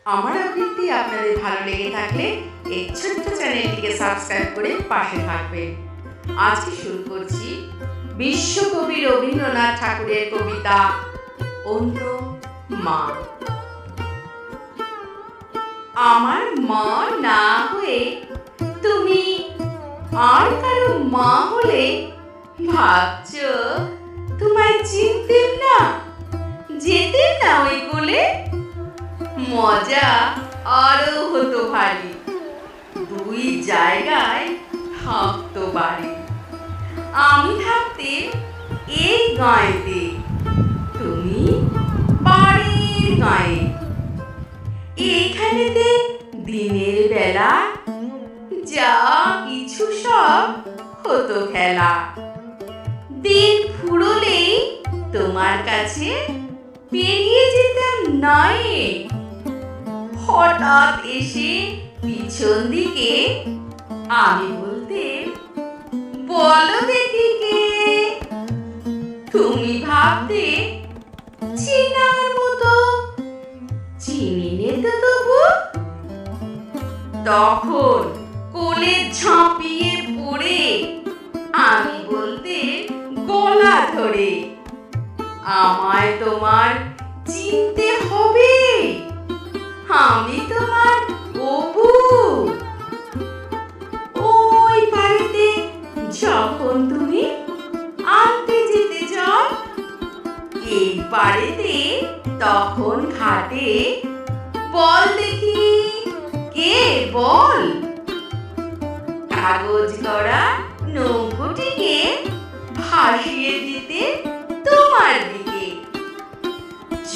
আমার আবৃত্তি আপনাদের ভালো লেগে থাকলে এই ছোট্ট চ্যানেলটিকে সাবস্ক্রাইব করে পাশে থাকবেন। আজকে শুরু করছি বিশ্বকবি রবীন্দ্রনাথ ঠাকুরের কবিতা অন্য মা। আমার মা না হয়ে তুমি আর কারো মা হলে ভাবছো তোমায় চিনতেম না, যেতেম না ওই কোলে, মজা আরো হতো ভারী, দুই জায়গায় থাকতো বাড়ি। আমি থাকতে এই গাঁয়েতে, তুমি বাড়ির গাঁয়ে। এইখানেতে দিনের বেলা যা কিছু সব হতো খেলা। দিন ফুরলেই তোমার কাছে পেরিয়ে যেতাম নয়, হঠাৎ এসে পিছন দিকে আমি বলতে, বলো দেখি কে? তুমি ভাবতে চেনার মতো, চিনিনে তো তবু। তখন কোলে ঝাঁপিয়ে পড়ে আমি বলতে গলা ধরে, আমায় তোমার চিনতে হবে, আমি তোমার অপু। ওই বাড়িতে যখন তুমি আনতে যেতে যাও, এই বাড়িতে তখন ঘাটে, বল দেখি কে বল? কাগজ করা নৌকোটিকে ভাসিয়ে দিতে তোমার দিকে।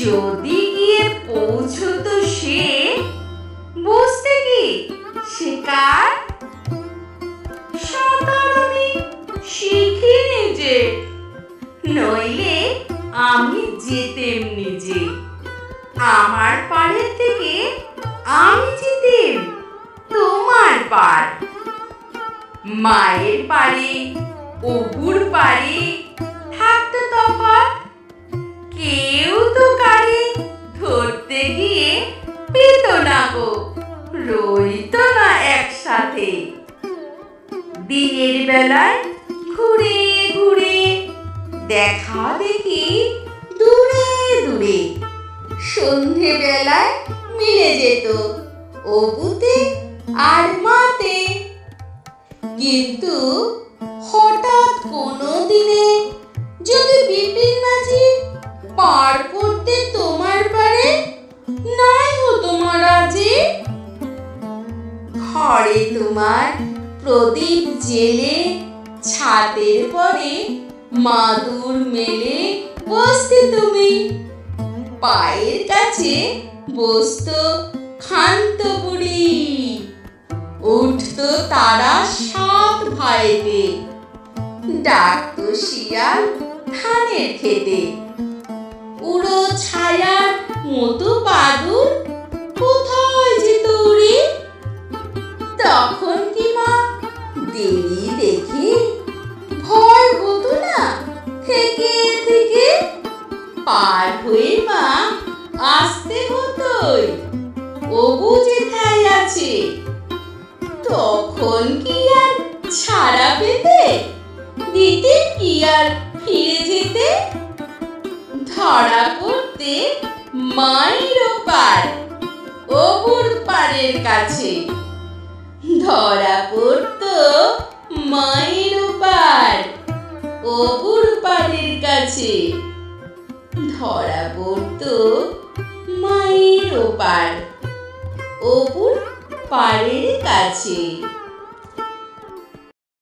যদি গিয়ে পৌঁছতো সে, বুঝতে কি সে কার? সাঁতার আমি শিখিনি যে, নইলে আমি যেতেম নিজে। আমার পাড়ের থেকে আমি যেতেম তোমার পাড়। মায়ের পাড়ে অপুর পাড়ে থাকতো তফাৎ, কেউ তো কারে ধরতে গিয়ে পেত না গো, রইতো না একসাথে। দিনের বেলায় ঘুরে ঘুরে দেখা দেখি দূরে দূরে, সন্ধে বেলায় মিলে যেত অপুতে আর মাতে। কিন্তু হঠাৎ কোনো দিনে যদি বিপিন মাঝি পার করতে তোমার পারে, নাই হতো মারা যে। ঘরে তোমার প্রদীপ জেলে ছাদের পরে মাদুর মেলে বসতে তুমি, পায়ের কাছে বসতো ক্ষান্ত বুড়ি, উঠতো তারা সাত ভাইতে, ডাকতো শিয়াল ধানের খেতে। উড়ো ছায়ার মতো বাদুর কোথায় যেত উড়ে, তখন কি মা দেরি দেখে ভয় হতো না থেকে থেকে? পার হয়ে মা আসতে হতোই, অবু যেথায় আছে। তখন কি আর ছাড়া পেতে, দিতে কি আর ফিরে যেতে? ধরা পড়তে মায়ের পার অপুর পাড়ের কাছে, ধরা পড়তো মায়ের পার অপুর পাড়ের কাছে, ধরা পড়তো মায়ের পার অপুর পাড়ের কাছে।